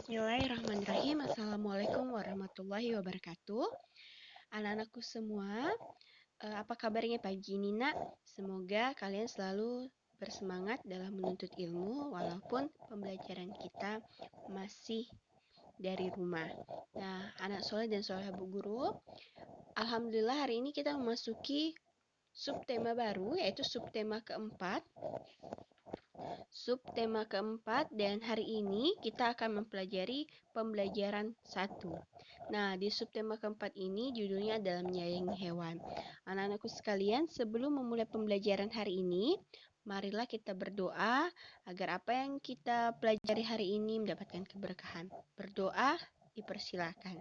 Bismillahirrahmanirrahim. Assalamualaikum warahmatullahi wabarakatuh. Anak-anakku semua, apa kabarnya pagi ini, Nak? Semoga kalian selalu bersemangat dalam menuntut ilmu walaupun pembelajaran kita masih dari rumah. Nah, anak soleh dan soleha Bu Guru, alhamdulillah hari ini kita memasuki subtema baru, yaitu subtema keempat. Subtema keempat, dan hari ini kita akan mempelajari pembelajaran 1. Nah, di subtema keempat ini judulnya adalah menyayangi hewan. Anak-anakku sekalian, sebelum memulai pembelajaran hari ini, marilah kita berdoa agar apa yang kita pelajari hari ini mendapatkan keberkahan. Berdoa, dipersilakan.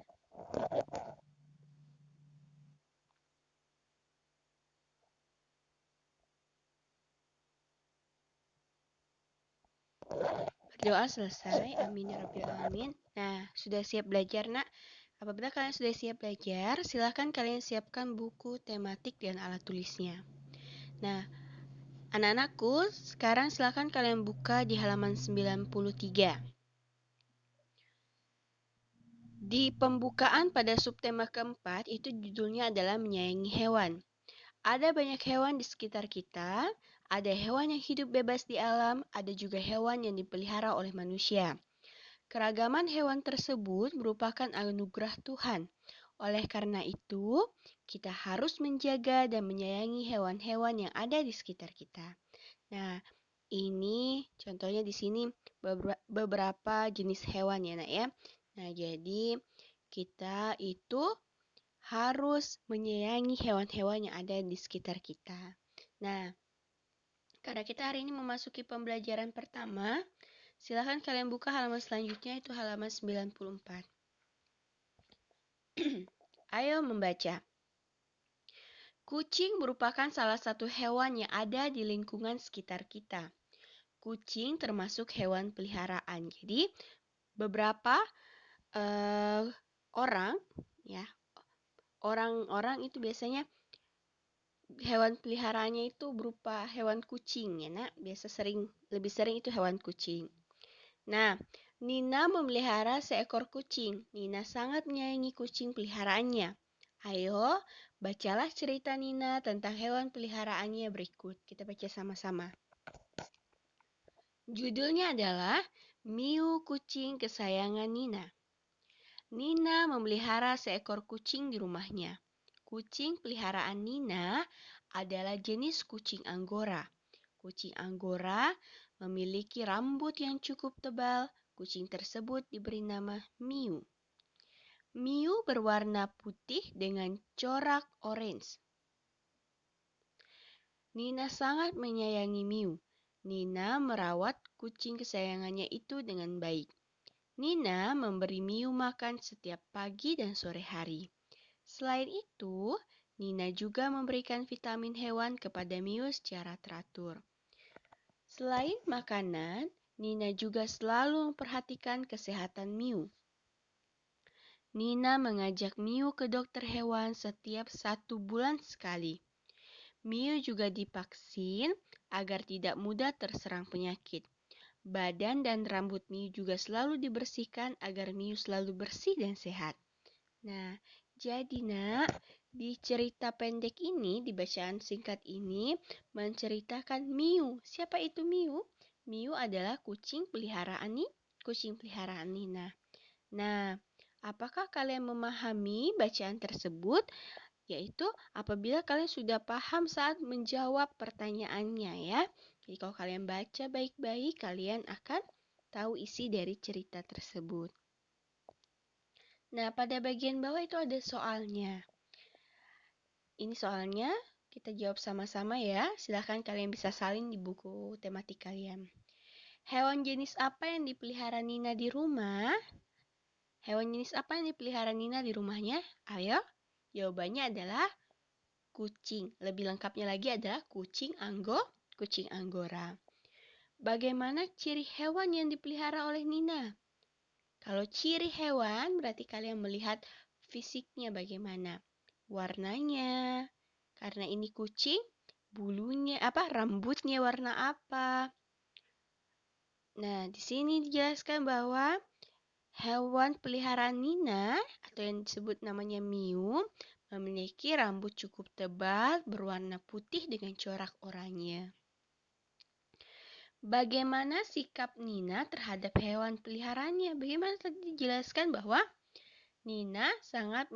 Berdoa selesai, amin ya rabbil alamin. Nah, sudah siap belajar, Nak? Apabila kalian sudah siap belajar, silahkan kalian siapkan buku, tematik, dan alat tulisnya. Nah, anak-anakku, sekarang silahkan kalian buka di halaman 93. Di pembukaan pada subtema keempat, itu judulnya adalah menyayangi hewan. Ada banyak hewan di sekitar kita, ada hewan yang hidup bebas di alam, ada juga hewan yang dipelihara oleh manusia. Keragaman hewan tersebut merupakan anugerah Tuhan. Oleh karena itu, kita harus menjaga dan menyayangi hewan-hewan yang ada di sekitar kita. Nah, ini contohnya di sini beberapa jenis hewan ya, Nak ya. Nah, jadi kita itu harus menyayangi hewan-hewan yang ada di sekitar kita. Nah, karena kita hari ini memasuki pembelajaran pertama, silahkan kalian buka halaman selanjutnya, itu halaman 94. Ayo membaca. Kucing merupakan salah satu hewan yang ada di lingkungan sekitar kita. Kucing termasuk hewan peliharaan. Jadi, beberapa orang itu biasanya hewan peliharaannya itu berupa hewan kucing ya, Nak. Lebih sering itu hewan kucing. Nah, Nina memelihara seekor kucing. Nina sangat menyayangi kucing peliharaannya. Ayo, bacalah cerita Nina tentang hewan peliharaannya berikut. Kita baca sama-sama. Judulnya adalah Miu, kucing kesayangan Nina. Nina memelihara seekor kucing di rumahnya. Kucing peliharaan Nina adalah jenis kucing Anggora. Kucing Anggora memiliki rambut yang cukup tebal. Kucing tersebut diberi nama Miu. Miu berwarna putih dengan corak orange. Nina sangat menyayangi Miu. Nina merawat kucing kesayangannya itu dengan baik. Nina memberi Miu makan setiap pagi dan sore hari. Selain itu, Nina juga memberikan vitamin hewan kepada Miu secara teratur. Selain makanan, Nina juga selalu memperhatikan kesehatan Miu. Nina mengajak Miu ke dokter hewan setiap 1 bulan sekali. Miu juga divaksin agar tidak mudah terserang penyakit. Badan dan rambut Miu juga selalu dibersihkan agar Miu selalu bersih dan sehat. Nah, jadi Nak, di cerita pendek ini, di bacaan singkat ini, menceritakan Miu. Siapa itu Miu? Miu adalah kucing peliharaan Nina. Nah, apakah kalian memahami bacaan tersebut? Yaitu apabila kalian sudah paham saat menjawab pertanyaannya ya. Jadi kalau kalian baca baik-baik, kalian akan tahu isi dari cerita tersebut. Nah, pada bagian bawah itu ada soalnya. Ini soalnya, kita jawab sama-sama ya. Silahkan kalian bisa salin di buku tematik kalian. Hewan jenis apa yang dipelihara Nina di rumah? Hewan jenis apa yang dipelihara Nina di rumahnya? Ayo, jawabannya adalah kucing. Lebih lengkapnya lagi adalah kucing Anggora. Bagaimana ciri hewan yang dipelihara oleh Nina? Kalau ciri hewan berarti kalian melihat fisiknya bagaimana. Warnanya. Karena ini kucing, rambutnya warna apa? Nah, di sini dijelaskan bahwa Hewan peliharaan Nina atau yang disebut namanya Miu memiliki rambut cukup tebal berwarna putih dengan corak oranye. Bagaimana sikap Nina terhadap hewan peliharaannya? Bagaimana tadi dijelaskan bahwa Nina sangat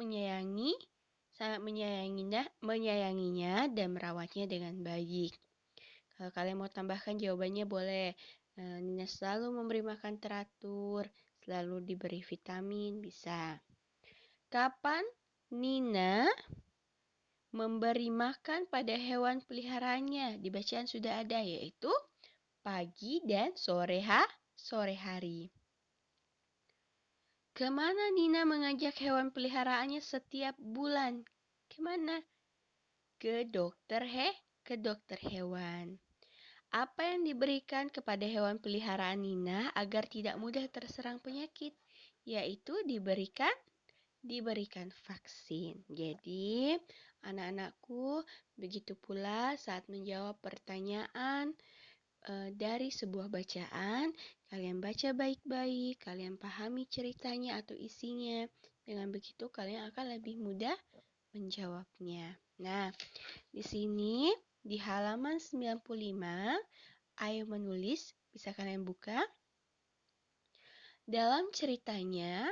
menyayanginya dan merawatnya dengan baik. Kalau kalian mau tambahkan jawabannya boleh. Nina selalu memberi makan teratur, selalu diberi vitamin, bisa. Kapan Nina memberi makan pada hewan peliharaannya? Di bacaan sudah ada, yaitu pagi dan sore hari. Kemana Nina mengajak hewan peliharaannya setiap bulan? Kemana? Ke dokter hewan. Apa yang diberikan kepada hewan peliharaan Nina agar tidak mudah terserang penyakit? Yaitu diberikan vaksin. Jadi, anak-anakku, begitu pula saat menjawab pertanyaan dari sebuah bacaan, kalian baca baik-baik, kalian pahami ceritanya atau isinya. Dengan begitu kalian akan lebih mudah menjawabnya. Nah, di sini di halaman 95, ayo menulis, bisa kalian buka. Dalam ceritanya,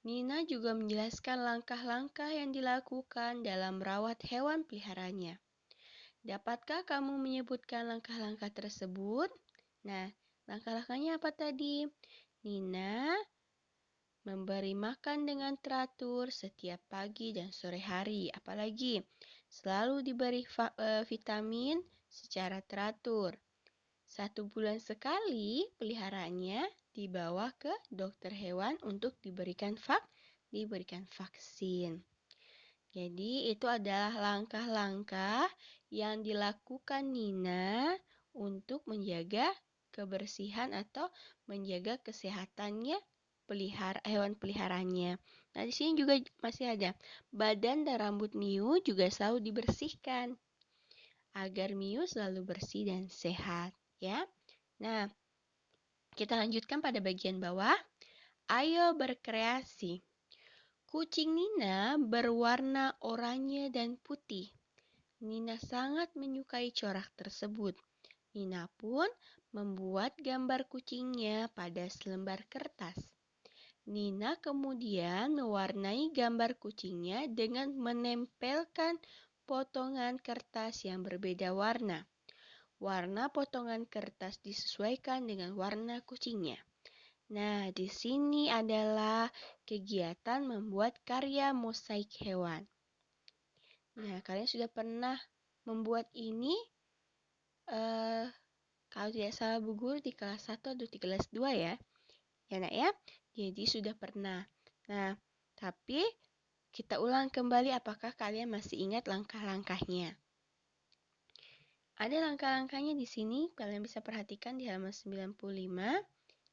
Nina juga menjelaskan langkah-langkah yang dilakukan dalam merawat hewan peliharaannya. Dapatkah kamu menyebutkan langkah-langkah tersebut? Nah, langkah-langkahnya apa tadi? Nina memberi makan dengan teratur setiap pagi dan sore hari. Apalagi selalu diberi vitamin secara teratur. 1 bulan sekali peliharaannya dibawa ke dokter hewan untuk diberikan vaksin. Jadi itu adalah langkah-langkah yang dilakukan Nina untuk menjaga kebersihan atau menjaga kesehatannya hewan peliharaannya. Nah, di sini juga masih ada badan dan rambut Miu juga selalu dibersihkan agar Miu selalu bersih dan sehat, ya. Nah, kita lanjutkan pada bagian bawah. Ayo berkreasi. Kucing Nina berwarna oranye dan putih. Nina sangat menyukai corak tersebut. Nina pun membuat gambar kucingnya pada selembar kertas. Nina kemudian mewarnai gambar kucingnya dengan menempelkan potongan kertas yang berbeda warna. Warna potongan kertas disesuaikan dengan warna kucingnya. Nah, di sini adalah kegiatan membuat karya mosaik hewan. Nah, kalian sudah pernah membuat ini kalau tidak salah Bu Guru di kelas 1 atau di kelas 2 ya. Ya nak ya, jadi sudah pernah. Nah, tapi kita ulang kembali apakah kalian masih ingat langkah-langkahnya. Ada langkah-langkahnya di sini, kalian bisa perhatikan di halaman 95.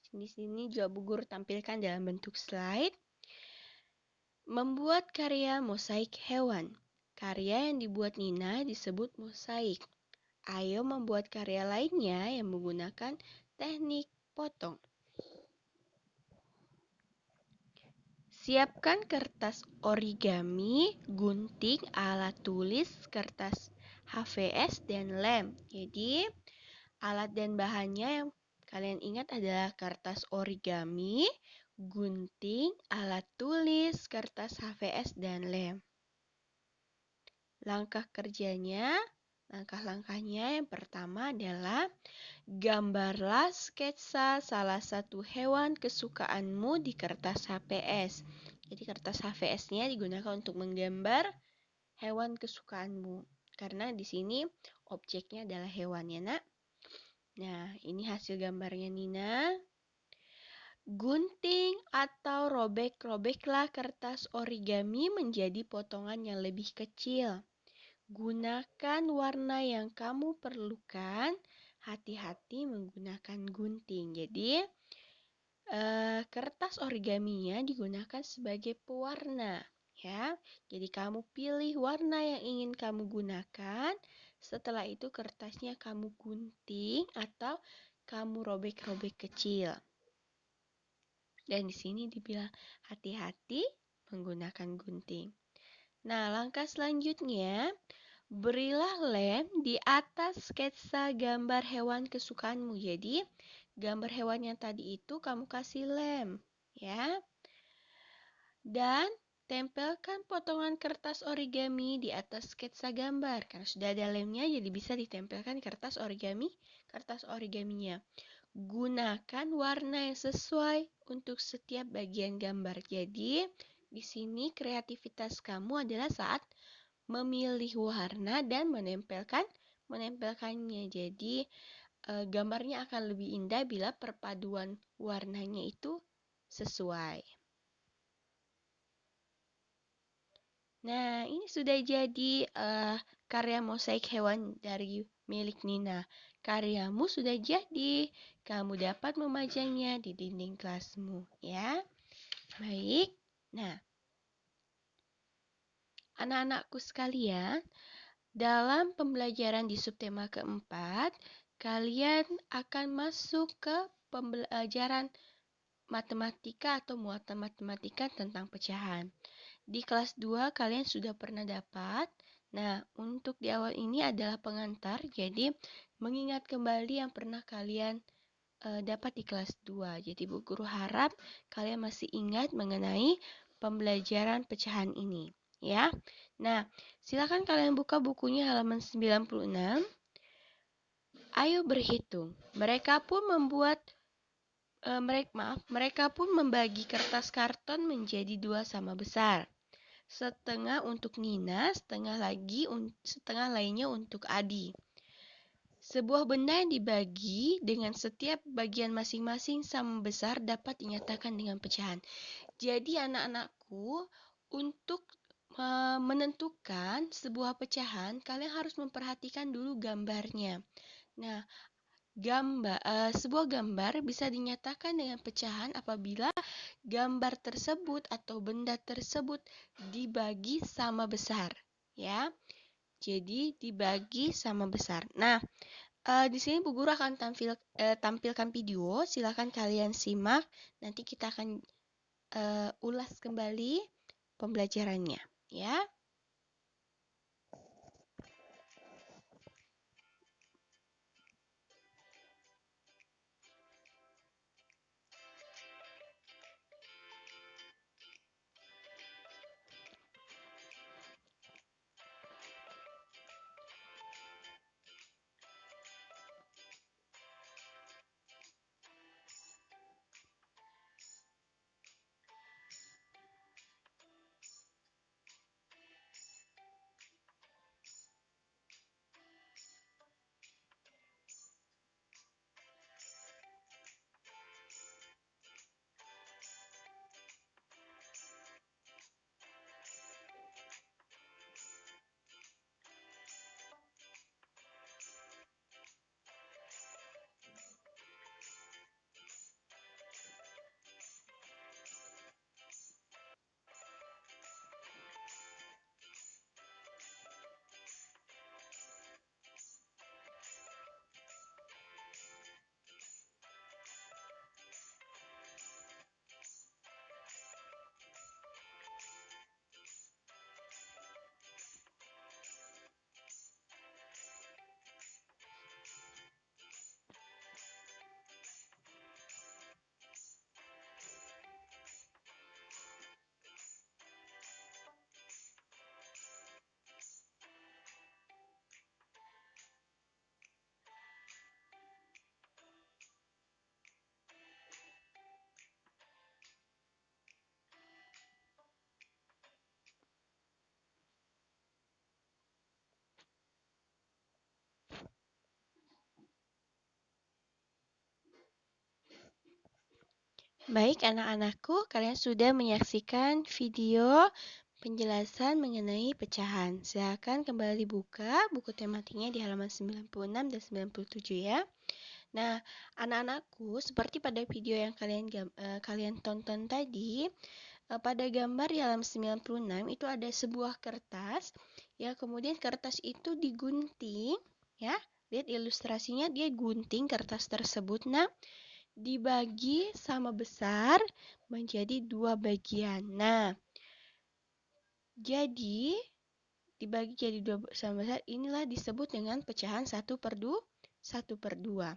Di sini juga Bu Guru tampilkan dalam bentuk slide. Membuat karya mosaik hewan. Karya yang dibuat Nina disebut mosaik. Ayo membuat karya lainnya yang menggunakan teknik potong. Siapkan kertas origami, gunting, alat tulis, kertas HVS, dan lem. Jadi, alat dan bahannya yang kalian ingat adalah kertas origami, gunting, alat tulis, kertas HVS, dan lem. Langkah-langkahnya yang pertama adalah gambarlah sketsa salah satu hewan kesukaanmu di kertas HVS. Jadi kertas HVS-nya digunakan untuk menggambar hewan kesukaanmu. Karena di sini objeknya adalah hewan ya nak. Nah, ini hasil gambarnya Nina. Gunting atau robek-robeklah kertas origami menjadi potongan yang lebih kecil. Gunakan warna yang kamu perlukan. Hati-hati menggunakan gunting. Jadi, kertas origaminya digunakan sebagai pewarna. Ya, jadi kamu pilih warna yang ingin kamu gunakan. Setelah itu kertasnya kamu gunting atau kamu robek-robek kecil. Dan di sini dibilang hati-hati menggunakan gunting. Nah, langkah selanjutnya, berilah lem di atas sketsa gambar hewan kesukaanmu. Jadi, gambar hewan yang tadi itu kamu kasih lem, ya. Dan tempelkan potongan kertas origami di atas sketsa gambar. Karena sudah ada lemnya, jadi bisa ditempelkan kertas origaminya. Gunakan warna yang sesuai untuk setiap bagian gambar. Jadi, di sini kreativitas kamu adalah saat memilih warna dan menempelkannya. Jadi, gambarnya akan lebih indah bila perpaduan warnanya itu sesuai. Nah, ini sudah jadi karya mosaik hewan dari milik Nina. Karyamu sudah jadi. Kamu dapat memajangnya di dinding kelasmu, ya. Baik. Nah, anak-anakku sekalian, dalam pembelajaran di subtema keempat, kalian akan masuk ke pembelajaran matematika atau muatan matematika tentang pecahan. Di kelas 2 kalian sudah pernah dapat. Nah, untuk di awal ini adalah pengantar, jadi mengingat kembali yang pernah kalian dapat di kelas 2. Jadi Bu Guru harap kalian masih ingat mengenai pembelajaran pecahan ini, ya. Nah, silakan kalian buka bukunya halaman 96. Ayo berhitung. Mereka pun membagi kertas karton menjadi 2 sama besar. Setengah untuk Nina, setengah lainnya untuk Adi. Sebuah benda yang dibagi dengan setiap bagian masing-masing sama besar dapat dinyatakan dengan pecahan. Jadi anak-anakku, untuk menentukan sebuah pecahan, kalian harus memperhatikan dulu gambarnya. Nah, sebuah gambar bisa dinyatakan dengan pecahan apabila gambar tersebut atau benda tersebut dibagi sama besar, ya. Jadi dibagi sama besar. Nah, di sini Bu Guru akan tampilkan video. Silakan kalian simak. Nanti kita akan ulas kembali pembelajarannya, ya. Baik anak-anakku, kalian sudah menyaksikan video penjelasan mengenai pecahan. Silakan kembali buka buku tematiknya di halaman 96 dan 97 ya. Nah, anak-anakku, seperti pada video yang kalian tonton tadi, pada gambar di halaman 96 itu ada sebuah kertas, ya, kemudian kertas itu digunting, ya. Lihat ilustrasinya, dia gunting kertas tersebut. Nah, dibagi sama besar menjadi 2 bagian. Nah, jadi dibagi jadi 2 sama besar, inilah disebut dengan pecahan 1/2.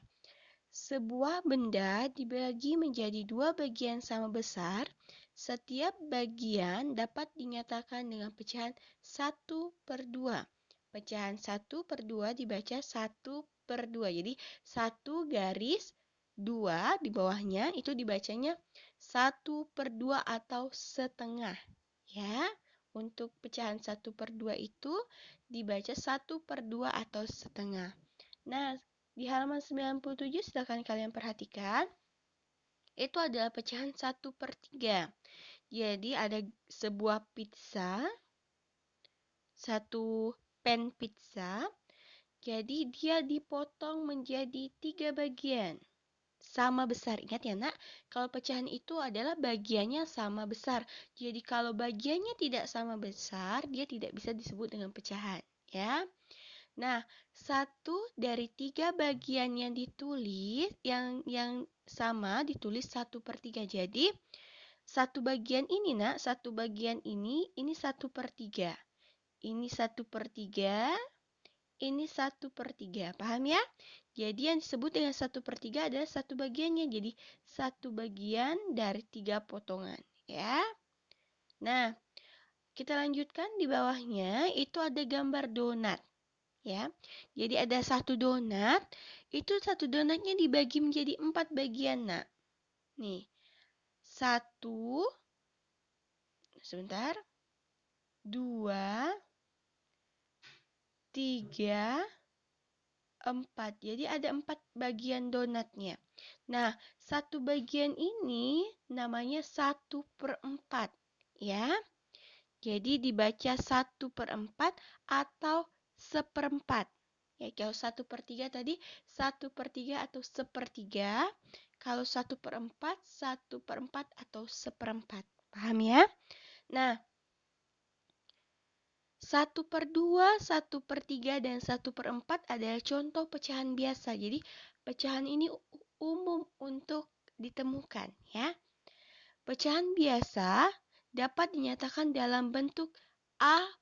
Sebuah benda dibagi menjadi 2 bagian sama besar. Setiap bagian dapat dinyatakan dengan pecahan 1/2. Pecahan 1/2 dibaca 1/2. Jadi 1 garis 2 di bawahnya itu dibacanya 1/2 atau setengah. Ya, untuk pecahan 1/2 itu dibaca 1/2 atau setengah. Nah, di halaman 97 silakan kalian perhatikan. Itu adalah pecahan 1/3. Jadi ada sebuah pizza, satu pan pizza. Jadi dia dipotong menjadi 3 bagian. Sama besar. Ingat ya nak, kalau pecahan itu adalah bagiannya sama besar. Jadi kalau bagiannya tidak sama besar, dia tidak bisa disebut dengan pecahan. Ya. Nah, 1/3 bagian yang ditulis, yang sama ditulis 1/3. Jadi, satu bagian ini nak, satu bagian ini 1/3. Ini 1/3, ini 1/3. Paham ya? Jadi yang disebut dengan 1/3 adalah satu bagiannya. Jadi, satu bagian dari 3 potongan. Ya. Nah, kita lanjutkan di bawahnya, itu ada gambar donat. Ya, jadi ada satu donat, itu satu donatnya dibagi menjadi 4 bagian, nak. Nih, 1, sebentar, 2, 3, 4. Jadi ada 4 bagian donatnya. Nah, satu bagian ini namanya 1/4. Ya, jadi dibaca 1/4 atau 1/4. Ya, kalau 1/3 tadi 1/3 atau 1/3. Kalau 1/4, 1/4 atau 1/4. Paham ya? Nah, 1/2, 1/3, dan 1/4 adalah contoh pecahan biasa. Jadi, pecahan ini umum untuk ditemukan. Ya. Pecahan biasa dapat dinyatakan dalam bentuk A/B.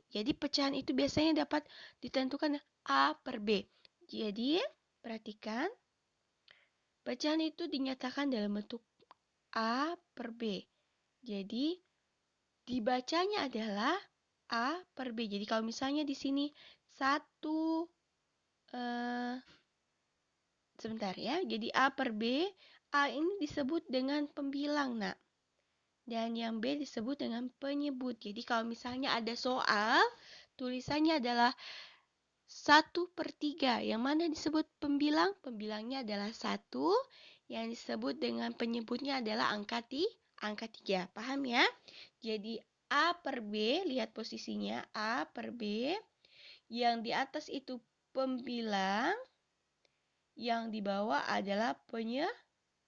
Jadi pecahan itu biasanya dapat ditentukan A/B. Jadi perhatikan, pecahan itu dinyatakan dalam bentuk A/B. Jadi dibacanya adalah A/B. Jadi kalau misalnya di sini 1, sebentar ya. Jadi A/B, A ini disebut dengan pembilang, nak. Dan yang B disebut dengan penyebut. Jadi kalau misalnya ada soal, tulisannya adalah 1/3. Yang mana disebut pembilang? Pembilangnya adalah 1. Yang disebut dengan penyebutnya adalah angka 3. Paham ya? Jadi A/B, lihat posisinya A/B. Yang di atas itu pembilang. Yang di bawah adalah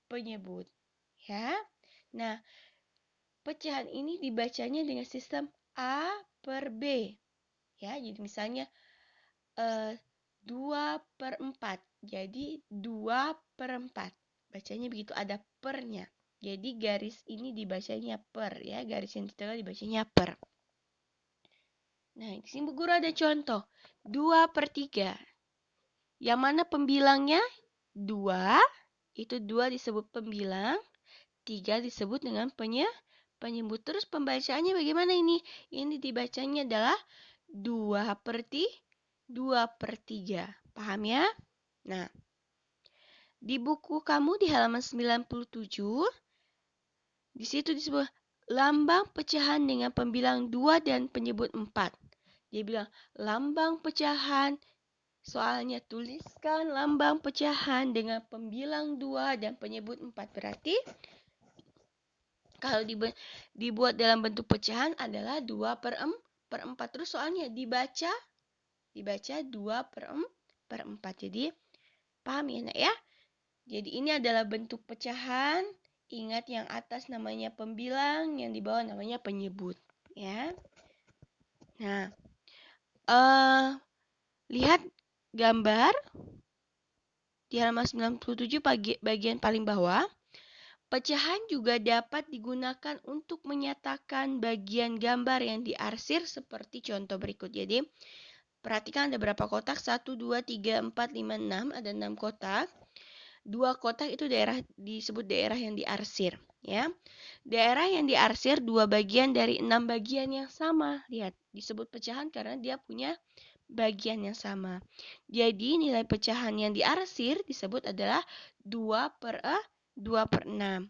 penyebut. Ya. Nah, pecahan ini dibacanya dengan sistem A/B. Ya, jadi misalnya 2/4. Jadi 2/4. Bacanya begitu, ada pernya. Jadi garis ini dibacanya per ya, garis yang di tengah dibacanya per. Nah, di sini guru ada contoh. 2/3. Yang mana pembilangnya 2, itu 2 disebut pembilang, 3 disebut dengan penyebut. Terus pembacaannya bagaimana ini? Ini dibacanya adalah 2/3. Paham ya? Nah, di buku kamu di halaman 97, di situ disebut lambang pecahan dengan pembilang 2 dan penyebut 4. Dia bilang lambang pecahan, soalnya tuliskan lambang pecahan dengan pembilang 2 dan penyebut 4. Berarti kalau dibuat dalam bentuk pecahan adalah 2/4. Terus soalnya dibaca 2/4. Jadi paham ya nak ya? Jadi ini adalah bentuk pecahan. Ingat yang atas namanya pembilang, yang di bawah namanya penyebut. Ya. Nah, lihat gambar. di halaman 97 bagian paling bawah. Pecahan juga dapat digunakan untuk menyatakan bagian gambar yang diarsir seperti contoh berikut. Jadi, perhatikan ada berapa kotak? 1, 2, 3, 4, 5, 6. Ada 6 kotak. 2 kotak itu disebut daerah yang diarsir. Ya. Daerah yang diarsir 2 bagian dari 6 bagian yang sama. Lihat, disebut pecahan karena dia punya bagian yang sama. Jadi nilai pecahan yang diarsir disebut adalah 2 per 6.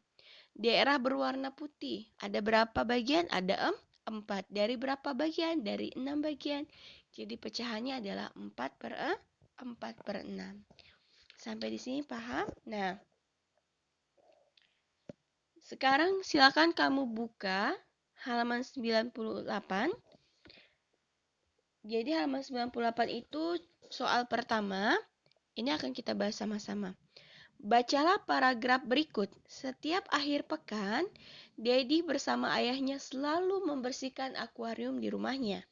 Daerah berwarna putih, ada berapa bagian? Ada 4. Dari berapa bagian? Dari 6 bagian. Jadi pecahannya adalah 4 per 6. Sampai di sini paham? Nah, sekarang silakan kamu buka halaman 98. Jadi halaman 98 itu soal pertama. Ini akan kita bahas sama-sama. Bacalah paragraf berikut. Setiap akhir pekan, Dedi bersama ayahnya selalu membersihkan akuarium di rumahnya.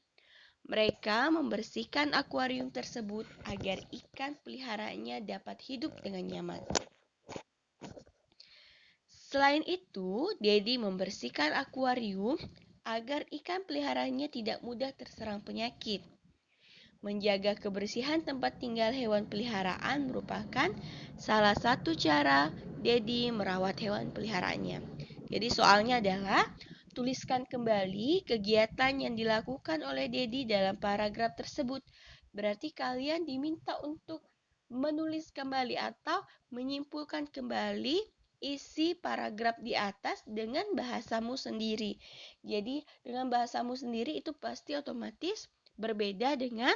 Mereka membersihkan akuarium tersebut agar ikan peliharaannya dapat hidup dengan nyaman. Selain itu, Dedi membersihkan akuarium agar ikan peliharaannya tidak mudah terserang penyakit. Menjaga kebersihan tempat tinggal hewan peliharaan merupakan salah satu cara Dedi merawat hewan peliharaannya. Jadi soalnya adalah tuliskan kembali kegiatan yang dilakukan oleh Dedi dalam paragraf tersebut. Berarti kalian diminta untuk menulis kembali atau menyimpulkan kembali isi paragraf di atas dengan bahasamu sendiri. Jadi dengan bahasamu sendiri itu pasti otomatis berbeda dengan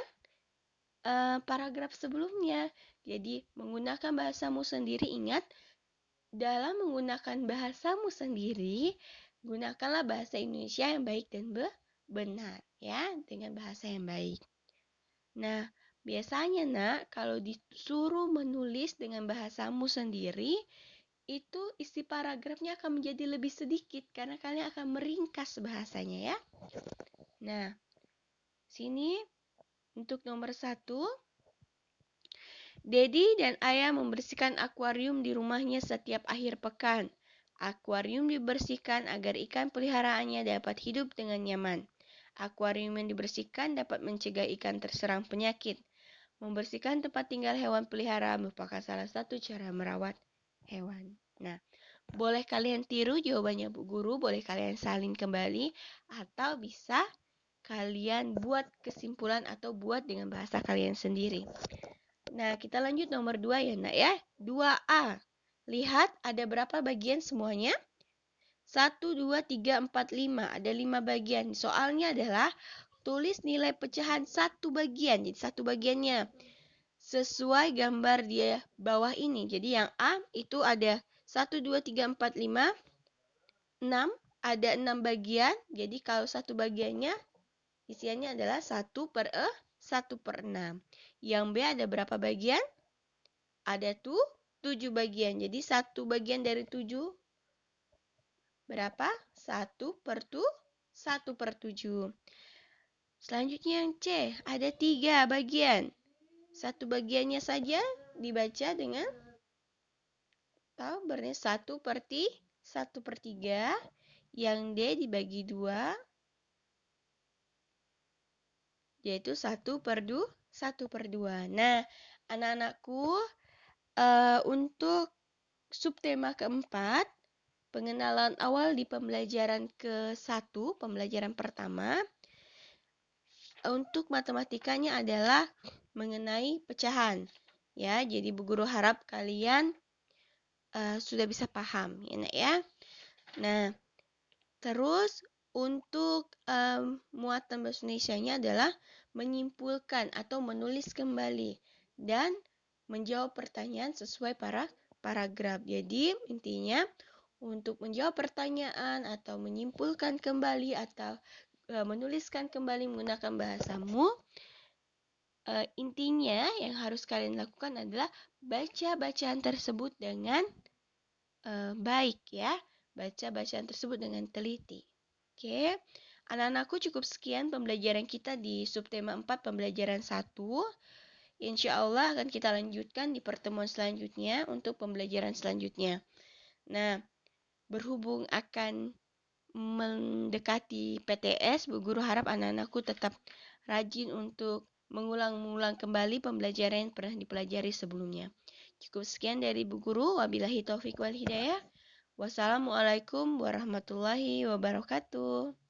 paragraf sebelumnya. Jadi, menggunakan bahasamu sendiri, ingat, dalam menggunakan bahasamu sendiri, gunakanlah bahasa Indonesia yang baik dan benar, ya, dengan bahasa yang baik. Nah, biasanya, Nak, kalau disuruh menulis dengan bahasamu sendiri, itu isi paragrafnya akan menjadi lebih sedikit karena kalian akan meringkas bahasanya, ya. Nah, sini untuk nomor 1, Dedi dan Ayah membersihkan akuarium di rumahnya setiap akhir pekan. Akuarium dibersihkan agar ikan peliharaannya dapat hidup dengan nyaman. Akuarium yang dibersihkan dapat mencegah ikan terserang penyakit. Membersihkan tempat tinggal hewan pelihara merupakan salah satu cara merawat hewan. Nah, boleh kalian tiru jawabannya Bu Guru, boleh kalian salin kembali, atau bisa kalian buat kesimpulan atau buat dengan bahasa kalian sendiri. Nah, kita lanjut nomor 2 ya, Nak ya. 2A. Lihat ada berapa bagian semuanya? 1, 2, 3, 4, 5. Ada 5 bagian. Soalnya adalah tulis nilai pecahan satu bagian. Jadi satu bagiannya sesuai gambar di bawah ini. Jadi yang A itu ada 1, 2, 3, 4, 5, 6. Ada 6 bagian. Jadi kalau satu bagiannya isiannya adalah 1 per 6. Yang B ada berapa bagian? Ada 7 bagian. Jadi 1 bagian dari 7 berapa? 1 per 7. Selanjutnya yang C, ada 3 bagian. Satu bagiannya saja dibaca dengan berarti 1 per 3. Yang D dibagi 2, yaitu 1 per 2. Nah, anak-anakku, untuk subtema keempat, pengenalan awal di pembelajaran ke-1, pembelajaran pertama, untuk matematikanya adalah mengenai pecahan. Ya, jadi Bu Guru harap kalian sudah bisa paham, ya, Nak ya. Nah, terus untuk muatan bahasa Indonesianya adalah menyimpulkan atau menulis kembali dan menjawab pertanyaan sesuai paragraf. Jadi, intinya untuk menjawab pertanyaan atau menyimpulkan kembali atau menuliskan kembali menggunakan bahasamu, intinya yang harus kalian lakukan adalah baca bacaan tersebut dengan baik ya. Baca bacaan tersebut dengan teliti. Oke. Anak-anakku, cukup sekian pembelajaran kita di subtema 4 pembelajaran 1. insya Allah akan kita lanjutkan di pertemuan selanjutnya untuk pembelajaran selanjutnya. Nah, berhubung akan mendekati PTS, Bu Guru harap anak-anakku tetap rajin untuk mengulang-ulang kembali pembelajaran yang pernah dipelajari sebelumnya. Cukup sekian dari Bu Guru. Wabillahi taufiq wal hidayah. Wassalamualaikum warahmatullahi wabarakatuh.